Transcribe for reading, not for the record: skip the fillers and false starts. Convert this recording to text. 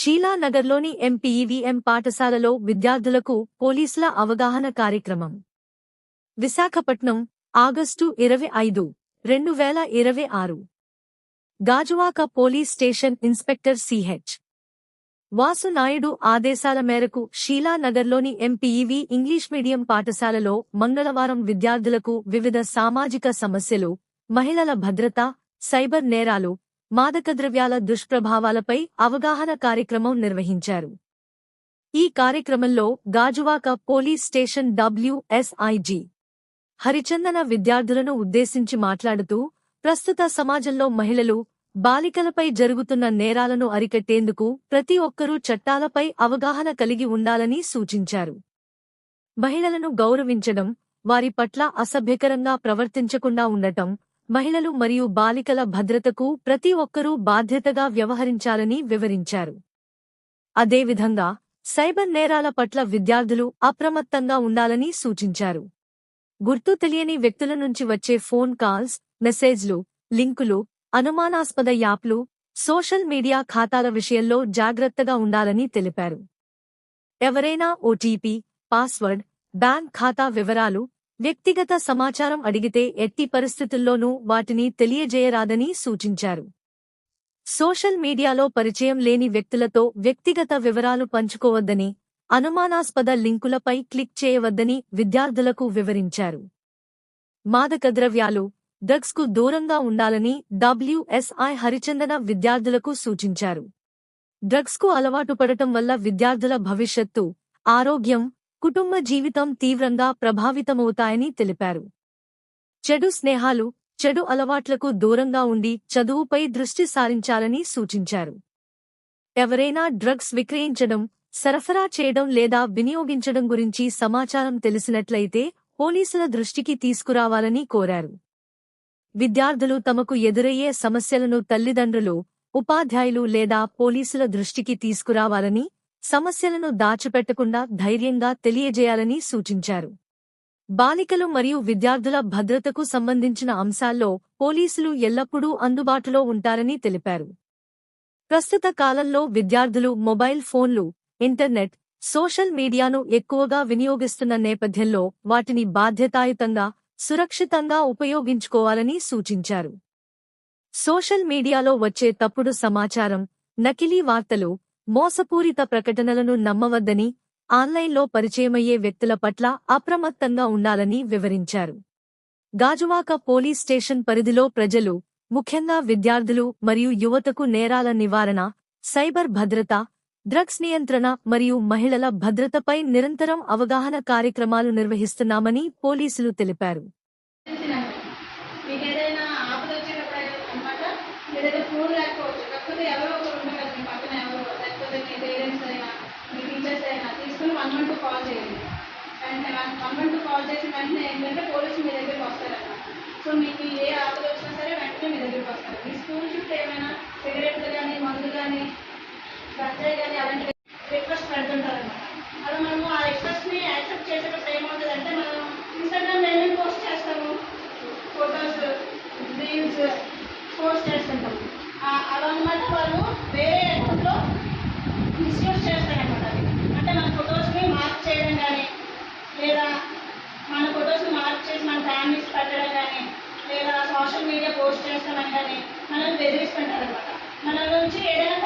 షీలానగర్లోని ఎంపీఈవీఎం పాఠశాలలో విద్యార్థులకు పోలీసుల అవగాహన కార్యక్రమం. Visakhapatnam, August 25, 2026. Gajuwaka police station inspector CH. Vasu Naidu ఆదేశాల మేరకు షీలానగర్లోని ఎంపీఈవీ ఇంగ్లీష్ మీడియం పాఠశాలలో మంగళవారం విద్యార్థులకు వివిధ సామాజిక సమస్యలు, మహిళల భద్రత, సైబర్ నేరాలు, మాదకద్రవ్యాల దుష్ప్రభావాలపై అవగాహన కార్యక్రమం నిర్వహించారు. ఈ కార్యక్రమంలో గాజువాక పోలీస్ స్టేషన్ WSIG హరిచందన విద్యార్థులను ఉద్దేశించి మాట్లాడుతూ, ప్రస్తుత సమాజంలో మహిళలు, బాలికలపై జరుగుతున్న నేరాలను అరికట్టేందుకు ప్రతి ఒక్కరూ చట్టాలపై అవగాహన కలిగి ఉండాలని సూచించారు. మహిళలను గౌరవించడం, వారి పట్ల అసభ్యకరంగా ప్రవర్తించకుండా ఉండటం, మహిళలు మరియు బాలికల భద్రతకు ప్రతి ఒక్కరూ బాధ్యతగా వ్యవహరించాలని వివరించారు. అదేవిధంగా సైబర్ నేరాల పట్ల విద్యార్థులు అప్రమత్తంగా ఉండాలని సూచించారు. గుర్తు తెలియని వ్యక్తుల నుంచి వచ్చే ఫోన్ కాల్స్, మెసేజ్లు, లింకులు, అనుమానాస్పద యాప్లు, సోషల్ మీడియా ఖాతాల విషయంలో జాగ్రత్తగా ఉండాలని తెలిపారు. ఎవరైనా ఓటీపీ, పాస్వర్డ్, బ్యాంక్ ఖాతా వివరాలు, వ్యక్తిగత సమాచారం అడిగితే ఎట్టి పరిస్థితుల్లోనూ వాటిని తెలియజేయరాదని సూచించారు. సోషల్ మీడియాలో పరిచయం లేని వ్యక్తులతో వ్యక్తిగత వివరాలు పంచుకోవద్దని, అనుమానాస్పద లింకులపై క్లిక్ చేయవద్దని విద్యార్థులకు వివరించారు. మాదకద్రవ్యాలు, డ్రగ్స్కు దూరంగా ఉండాలని WSI హరిచందన విద్యార్థులకు సూచించారు. డ్రగ్స్కు అలవాటు పడటం వల్ల విద్యార్థుల భవిష్యత్తు, ఆరోగ్యం, కుటుంబ జీవితం తీవ్రంగా ప్రభావితమవుతాయని తెలిపారు. చెడు స్నేహాలు, చెడు అలవాట్లకు దూరంగా ఉండి చదువుపై దృష్టి సారించాలని సూచించారు. ఎవరైనా డ్రగ్స్ విక్రయించడం, సరఫరా చేయడం లేదా వినియోగించడం గురించి సమాచారం తెలిసినట్లయితే పోలీసుల దృష్టికి తీసుకురావాలని కోరారు. విద్యార్థులు తమకు ఎదురయ్యే సమస్యలను తల్లిదండ్రులు, ఉపాధ్యాయులు లేదా పోలీసుల దృష్టికి తీసుకురావాలని, సమస్యలను దాచిపెట్టకుండా ధైర్యంగా తెలియజేయాలని సూచించారు. బాలికలు మరియు విద్యార్థుల భద్రతకు సంబంధించిన అంశాల్లో పోలీసులు ఎల్లప్పుడూ అందుబాటులో ఉంటారని తెలిపారు. ప్రస్తుత కాలంలో విద్యార్థులు మొబైల్ ఫోన్లు, ఇంటర్నెట్, సోషల్ మీడియాను ఎక్కువగా వినియోగిస్తున్న నేపథ్యంలో వాటిని బాధ్యతాయుతంగా, సురక్షితంగా ఉపయోగించుకోవాలని సూచించారు. సోషల్ మీడియాలో వచ్చే తప్పుడు సమాచారం, నకిలీ వార్తలు, మోసపూరిత ప్రకటనలను నమ్మవద్దని, ఆన్లైన్లో పరిచయమయ్యే వ్యక్తుల పట్ల అప్రమత్తంగా ఉండాలని వివరించారు. గాజువాక పోలీస్ స్టేషన్ పరిధిలో ప్రజలు, ముఖ్యంగా విద్యార్థులు మరియు యువతకు నేరాల నివారణ, సైబర్ భద్రత, డ్రగ్స్ నియంత్రణ మరియు మహిళల భద్రతపై నిరంతరం అవగాహన కార్యక్రమాలు నిర్వహిస్తున్నామని పోలీసులు తెలిపారు. సో మీకు ఏ ఆపద వచ్చినా సరే వెంటనే మీ దగ్గరికి వస్తారు. మీ స్కూల్ చుట్టూ ఏమైనా సిగరెట్లు కానీ, మందు కానీ, గంజాయి కానీ అలాంటి రిక్వెస్ట్ పెడుతుంటారన్నమాట. అలా మనము ఆ రిక్వెస్ట్ని యాక్సెప్ట్ చేసేటప్పుడు ఏమవుతుందంటే, మనం ఇన్స్టాగ్రామ్లో ఏమేమి పోస్ట్ చేస్తాము, ఫొటోస్, రీల్స్ పోస్ట్ చేస్తుంటాము. అలా అనమాట వాళ్ళు వేరే అకౌంట్లో మిస్యూజ్ చేస్తారన్నమాట. అంటే మన ఫొటోస్ని మార్క్ చేయడం కానీ, లేదా మన ఫొటోస్ని మార్క్ చేసి మన ఫ్యామిలీస్ పెట్టడం కానీ, లేదా సోషల్ మీడియా పోస్ట్ చేస్తామని కానీ మనల్ని బెదిరిస్తుంటారన్నమాట. మన నుంచి ఏదైనా